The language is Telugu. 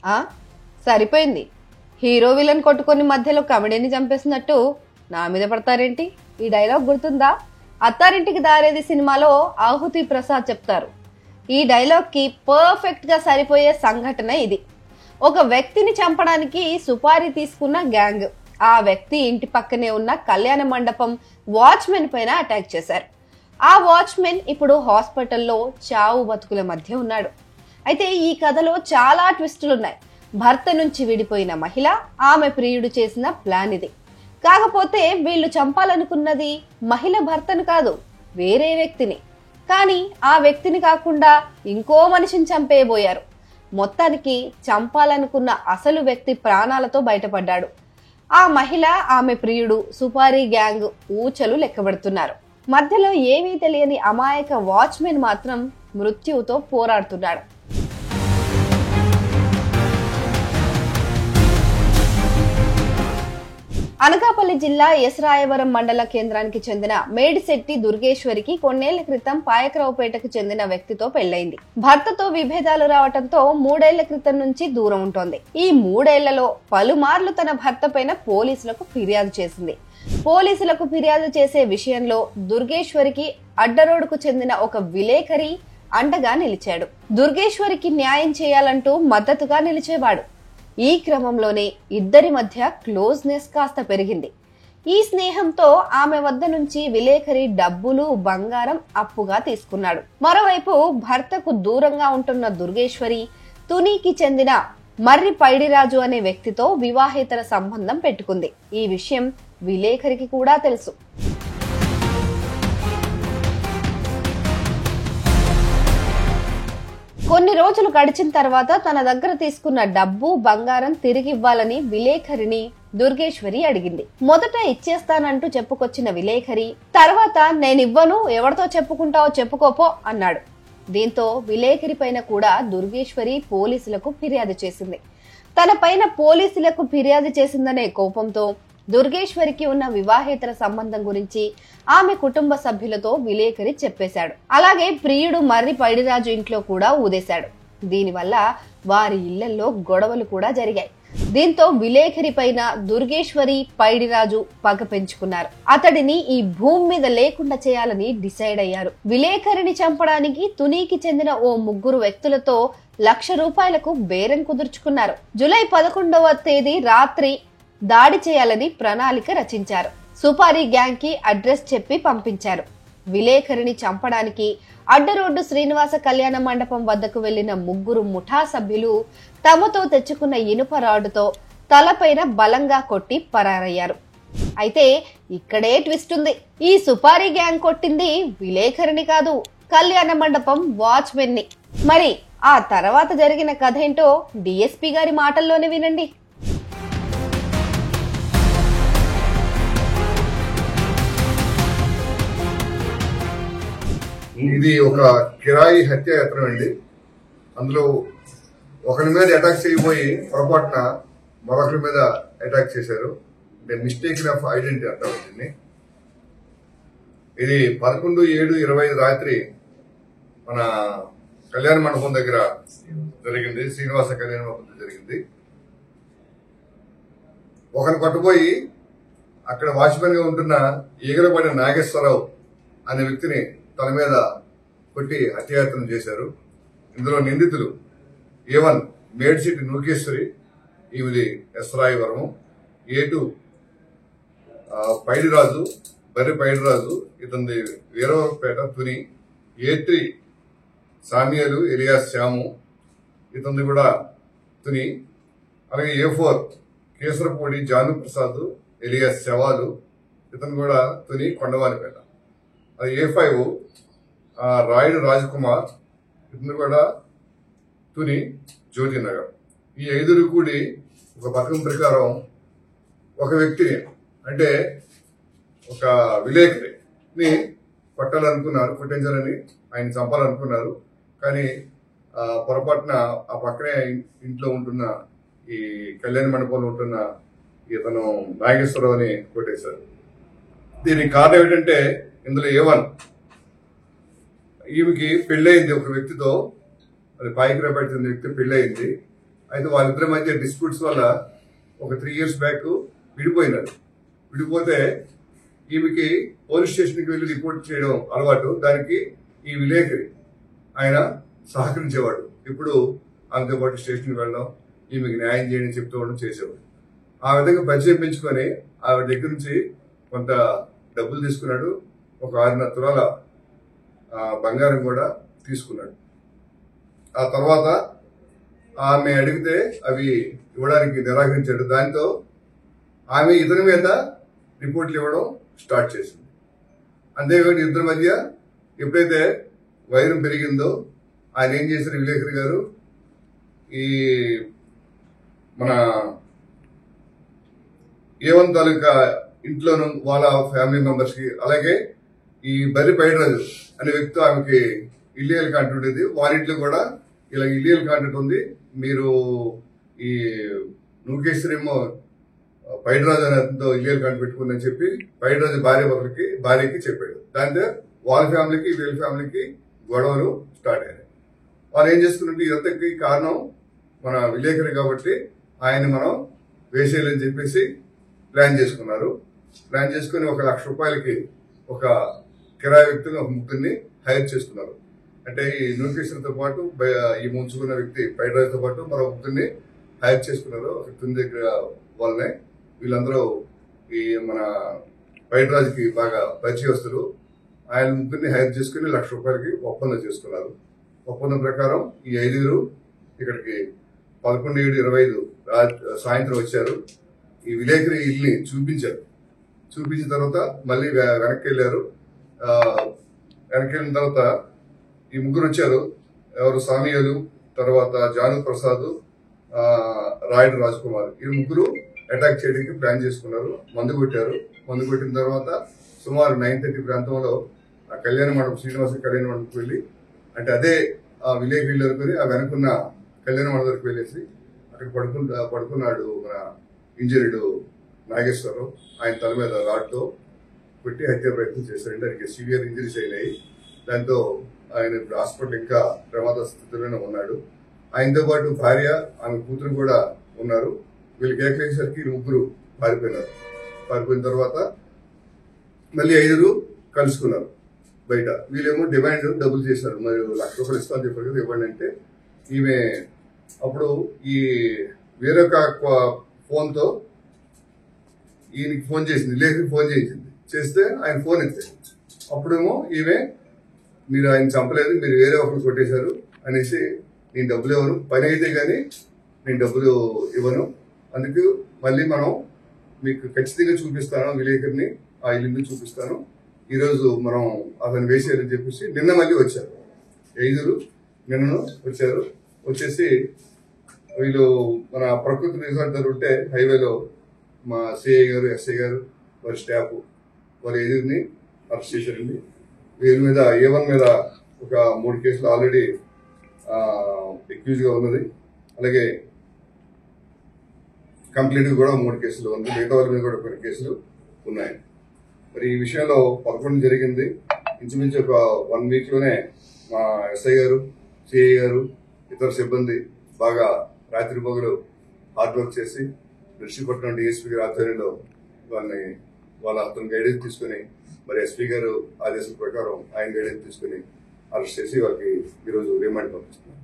ఆ సరిపోయింది. హీరో విలన్ కొట్టుకొని మధ్యలో కమెడీని చంపేసినట్టు నా మీద పడతారేంటి? ఈ డైలాగ్ గుర్తుందా? అత్తారింటికి దారేది సినిమాలో ఆహుతి ప్రసాద్ చెప్తారు. ఈ డైలాగ్ కి పర్ఫెక్ట్ గా సరిపోయే సంఘటన ఇది. ఒక వ్యక్తిని చంపడానికి సుపారీ తీసుకున్న గ్యాంగ్ ఆ వ్యక్తి ఇంటి పక్కనే ఉన్న కళ్యాణ మండపం వాచ్మెన్ పైన అటాక్ చేశారు. ఆ వాచ్మెన్ ఇప్పుడు హాస్పిటల్లో చావు బతుకుల మధ్య ఉన్నాడు. అయితే ఈ కథలో చాలా ట్విస్టులున్నాయి. భర్త నుంచి విడిపోయిన మహిళ, ఆమె ప్రియుడు చేసిన ప్లాన్ ఇది. కాకపోతే వీళ్ళు చంపాలనుకున్నది మహిళ భర్తను కాదు, వేరే వ్యక్తిని. కానీ ఆ వ్యక్తిని కాకుండా ఇంకో మనిషిని చంపేయబోయారు. మొత్తానికి చంపాలనుకున్న అసలు వ్యక్తి ప్రాణాలతో బయటపడ్డాడు. ఆ మహిళ, ఆమె ప్రియుడు సుపారీ గ్యాంగ్ ఊచలు లెక్కబెడుతున్నారు. మధ్యలో ఏమీ తెలియని అమాయక వాచ్మెన్ మాత్రం మృత్యువుతో పోరాడుతున్నాడు. అనకాపల్లి జిల్లా ఎస్రాయవరం మండల కేంద్రానికి చెందిన మేడిశెట్టి దుర్గేశ్వరికి కొన్నేళ్ల క్రితం పాయకరావుపేటకు చెందిన వ్యక్తితో పెళ్లైంది. భర్తతో విభేదాలు రావడంతో 3 ఏళ్ల క్రితం నుంచి దూరం ఉంటోంది. ఈ 3 ఏళ్లలో పలుమార్లు తన భర్త పైన పోలీసులకు ఫిర్యాదు చేసింది. పోలీసులకు ఫిర్యాదు చేసే విషయంలో దుర్గేశ్వరికి అడ్డరోడ్డుకు చెందిన ఒక విలేకరి అండగా నిలిచాడు. దుర్గేశ్వరికి న్యాయం చేయాలంటూ మద్దతుగా నిలిచేవాడు. ఈ క్రమంలోనే ఇద్దరి మధ్య క్లోజ్నెస్ కాస్త పెరిగింది. ఈ స్నేహంతో ఆమె వద్ద నుంచి విలేకరి డబ్బులు, బంగారం అప్పుగా తీసుకున్నాడు. మరోవైపు భర్తకు దూరంగా ఉంటున్న దుర్గేశ్వరి తునికి చెందిన మర్రి పైడిరాజు అనే వ్యక్తితో వివాహేతర సంబంధం పెట్టుకుంది. ఈ విషయం విలేకరికి కూడా తెలుసు. కొన్ని రోజులు గడిచిన తర్వాత తన దగ్గర తీసుకున్న డబ్బు, బంగారం తిరిగి ఇవ్వాలని విలేకరిని దుర్గేశ్వరి అడిగింది. మొదట ఇచ్చేస్తానంటూ చెప్పుకొచ్చిన విలేకరి తర్వాత నేనివ్వను, ఎవరితో చెప్పుకుంటావో చెప్పుకోపో అన్నాడు. దీంతో విలేకరి పైన కూడా దుర్గేశ్వరి పోలీసులకు ఫిర్యాదు చేసింది. తన పైన పోలీసులకు ఫిర్యాదు చేసిందనే కోపంతో దుర్గేశ్వరికి ఉన్న వివాహేతర సంబంధం గురించి ఆమె కుటుంబ సభ్యులతో విలేకరి చెప్పేశాడు. అలాగే ప్రియుడు మర్రి పైడిరాజు ఇంట్లో కూడా ఊదేశాడు. దీనివల్ల వారి ఇళ్లలో గొడవలు కూడా జరిగాయి. దీంతో విలేకరి పైన దుర్గేశ్వరి, పైడిరాజు పగ పెంచుకున్నారు. అతడిని ఈ భూమి మీద లేకుండా చేయాలని డిసైడ్ అయ్యారు. విలేకరిని చంపడానికి తునికి చెందిన ఓ 3 వ్యక్తులతో ₹1,00,000 బేరం కుదుర్చుకున్నారు. జూలై 11వ తేదీ రాత్రి దాడి చేయాలని ప్రణాళిక రచించారు. సుపారీ గ్యాంగ్ కి అడ్రస్ చెప్పి పంపించారు. విలేకరిని చంపడానికి అడ్డరోడ్డు శ్రీనివాస కళ్యాణ మండపం వద్దకు వెళ్లిన 3 ముఠా సభ్యులు తమతో తెచ్చుకున్న ఇనుప రాడ్డుతో తలపైన బలంగా కొట్టి పరారయ్యారు. అయితే ఇక్కడే ట్విస్ట్ ఉంది. ఈ సుపారీ గ్యాంగ్ కొట్టింది విలేకరిని కాదు, కళ్యాణ మండపం వాచ్మెన్ ని. మరి ఆ తర్వాత జరిగిన కథ ఏంటో డిఎస్పీ గారి మాటల్లోనే వినండి. ఇది ఒక కిరాయి హత్యాయత్నం అండి. అందులో ఒకరి మీద అటాక్ చేయబోయి పొరపాటున మరొకరి మీద అటాక్ చేశారు. అంటే మిస్టేక్ ఆఫ్ ఐడెంటిటీ అంటారు దీన్ని. ఇది 11/7/25 రాత్రి మన కళ్యాణ మండపం దగ్గర జరిగింది. శ్రీనివాస కళ్యాణ మండపం జరిగింది. ఒకరిని పట్టుపోయి అక్కడ వాచ్మెన్ గా ఉంటున్న ఈగలపడిన నాగేశ్వరరావు అనే వ్యక్తిని తన మీద కొట్టి హత్యాయత్నం చేశారు. ఇందులో నిందితులు A1 మేడిశెట్టి నూకేశ్వరి, ఈమెది ఎస్రాయవరము, A2 పైడిరాజు, బర్రి పైడిరాజు, ఇతనిది వీరవరపేట తుని, A3 సామ్యాలు ఎలియాస్ శ్యాము, ఇతనిది కూడా తుని. అలాగే A4 కేసరపూడి జాను ప్రసాద్ ఎలియాస్ శవాలు, ఇతను కూడా తుని కొండవానిపేట. అది A5 రాయుడు రాజకుమార్, ఇతను కూడా తుని జ్యోతినగర్. ఈ 5 కూడి ఒక పథకం ప్రకారం ఒక వ్యక్తిని, అంటే ఒక విలేకరిని కొట్టించాలని, ఆయన చంపాలనుకున్నారు. కానీ పొరపాటున ఆ పక్కనే ఇంట్లో ఉంటున్న ఈ కళ్యాణ మండపంలో ఉంటున్న ఇతను నాగేశ్వరరావు అని కొట్టేశారు. దీనికి కారణం ఏంటంటే ఇందులో A1 ఈమెకి పెళ్ళయింది ఒక వ్యక్తితో, అది పాయికిరాపేట చెందిన వ్యక్తి పెళ్ళయింది. అయితే వాళ్ళిద్దరి మధ్య డిస్ప్యూట్స్ వల్ల ఒక 3 years బ్యాక్ విడిపోయినారు. విడిపోతే ఈమెకి పోలీస్ స్టేషన్కి వెళ్ళి రిపోర్ట్ చేయడం అలవాటు. దానికి ఈ విలేకరి ఆయన సహకరించేవాడు. ఇప్పుడు ఆమెతో పాటు స్టేషన్కి వెళ్ళడం, ఈమెకి న్యాయం చేయని చెప్తూ ఉండడం చేసేవాడు. ఆ విధంగా పరిచయం పెంచుకొని ఆవిడ దగ్గర నుంచి కొంత డబ్బులు తీసుకున్నాడు. ఒక 6.5 తులాల బంగారం కూడా తీసుకున్నాడు. ఆ తర్వాత ఆమె అడిగితే అవి ఇవ్వడానికి నిరాకరించాడు. దాంతో ఆమె ఇతని మీద రిపోర్ట్లు ఇవ్వడం స్టార్ట్ చేసింది. అంతేకాదు ఇద్దరి మధ్య ఎప్పుడైతే వైరం పెరిగిందో ఆయన ఏం చేశారు, విలేకరి గారు ఈ మన ఏవన్ తాలూకా ఇంట్లోనూ వాళ్ళ ఫ్యామిలీ మెంబర్స్ కి, అలాగే ఈ బర్రి పైడరాజు అనే వ్యక్తి ఆమెకి ఇల్లీగల్ కాంట్రాక్ట్ ఉండేది. వాళ్ళ ఇంట్లో కూడా ఇలా ఇల్లీగల్ కాంట్రాక్ట్ ఉంది, మీరు ఈ నూకేశ్వరేమో పైడరాజు అనేతో ఇల్లీగల్ కాంట్రాక్ట్ పెట్టుకుందని చెప్పి పైడరాజు భార్యకి చెప్పాడు. దాంతో వాళ్ళ ఫ్యామిలీకి వీళ్ళ ఫ్యామిలీకి గొడవలు స్టార్ట్ అయ్యాయి. వాళ్ళు ఏం చేసుకున్నట్టు ఇదంతకి కారణం మన విలేకరి కాబట్టి ఆయన మనం వేసేయాలని చెప్పేసి ప్లాన్ చేసుకున్నారు. ప్లాన్ చేసుకుని 1 లక్ష రూపాయలకి ఒక కిరాయి వ్యక్తిని, ఒక ముగ్గురిని హైర్ చేసుకున్నారు. అంటే ఈ నోటిఫికేషన్తో పాటు ఈ ముంచుకున్న వ్యక్తి పైడరాజుతో పాటు మరో ముగ్గురిని హైర్ చేసుకున్నారు. ఒక తుని దగ్గర వాళ్ళనే. వీళ్ళందరూ ఈ మన పైడరాజుకి బాగా పరిచయస్తులు. ఆయన ముగ్గురిని హైర్ చేసుకుని 1 లక్ష రూపాయలకి ఒప్పందం చేసుకున్నారు. ఒప్పందం ప్రకారం ఈ 5 ఇక్కడికి 11/7/25 సాయంత్రం వచ్చారు. ఈ విలేకరి ఇల్ని చూపించారు. చూపించిన తర్వాత మళ్ళీ వెనక్కి వెళ్ళారు. వెనక్కి వెళ్ళిన తర్వాత ఈ ముగ్గురు వచ్చారు. ఎవరు, సామియాలు, తర్వాత జాను ప్రసాద్, రాయుడు రాజ్ కుమార్. ఈ ముగ్గురు అటాక్ చేయడానికి ప్లాన్ చేసుకున్నారు. మందు కొట్టారు. మందు కొట్టిన తర్వాత సుమారు 9:30 ప్రాంతంలో ఆ కళ్యాణ మండపం, శ్రీనివాస కళ్యాణ మండపం వెళ్ళి, అంటే అదే ఆ విలేకరి ఇల్లు అనుకుని ఆ వెనుకున్న కళ్యాణ మండపంకి వెళ్ళేసి అక్కడ పడుకున్నాడు మన ఇంజనీర్డ్ నాగేశ్వరరావు. ఆయన తల మీద రాడ్తో పెట్టి హత్య ప్రయత్నం చేశారంటే ఆయనకి సివియర్ ఇంజరీస్ అయినాయి. దాంతో ఆయన ఇప్పుడు హాస్పిటల్ ఇంకా ప్రమాద స్థితిలోనే ఉన్నాడు. ఆయనతో పాటు భార్య, ఆమె కూతురు కూడా ఉన్నారు. వీళ్ళు కేకలేసరికి ముగ్గురు పారిపోయినారు. పారిపోయిన తర్వాత మళ్ళీ 5 కలుసుకున్నారు బయట. వీళ్ళేమో డిమాండ్ డబ్బులు చేశారు. మరి 1 లక్ష రూపాయలు ఇస్తామని చెప్పారు కదా, ఇవ్వండి అంటే ఈమె అప్పుడు ఈ వేరొక ఫోన్తో ఈయనకి ఫోన్ చేసింది, లేఖకి ఫోన్ చేసింది. చేస్తే ఆయన ఫోన్ ఎత్తాడు. అప్పుడేమో ఈమె, మీరు ఆయన చంపలేదు, మీరు వేరే ఒకరు కొట్టేశారు అనేసి, నేను డబ్బులు ఇవ్వను, పని అయితే కానీ నేను డబ్బులు ఇవ్వను, అందుకు మళ్ళీ మనం మీకు ఖచ్చితంగా చూపిస్తాను, విలేకరిని ఆ ఇల్లు చూపిస్తాను, ఈరోజు మనం అతను వేసేయాలని చెప్పేసి నిన్న మళ్ళీ వచ్చారు. 5 నిన్నను వచ్చారు. వచ్చేసి వీళ్ళు మన ప్రకృతి రిసార్ట్ దగ్గర ఉంటే హైవేలో మా సిఐ గారు, ఎస్ఐ గారు, వారి స్టాఫ్, వారి 5 అరెస్ట్ చేశారండి. వీరి మీద A1 మీద ఒక 3 కేసులు ఆల్రెడీ ఎక్యూజ్గా ఉన్నది. అలాగే కంప్లీట్గా కూడా 3 కేసులు ఉంది. మిగతా వాళ్ళ మీద కూడా కొన్ని కేసులు ఉన్నాయి. మరి ఈ విషయంలో 11 జరిగింది. ఇంచుమించు ఒక 1 వీక్లోనే మా ఎస్ఐ గారు, సిఐ గారు, ఇతర సిబ్బంది బాగా రాత్రి పగలు హార్డ్ వర్క్ చేసి దృష్టిపట్నం డిఎస్పీ గారి ఆధ్వర్యంలో వాళ్ళ అతను గైడెన్స్ తీసుకుని, మరి ఎస్పీ గారు ఆదేశాల ప్రకారం ఆయన గైడెన్స్ తీసుకుని అరెస్ట్ చేసి వాళ్ళకి ఈరోజు రిమాండ్ పంపిస్తున్నారు.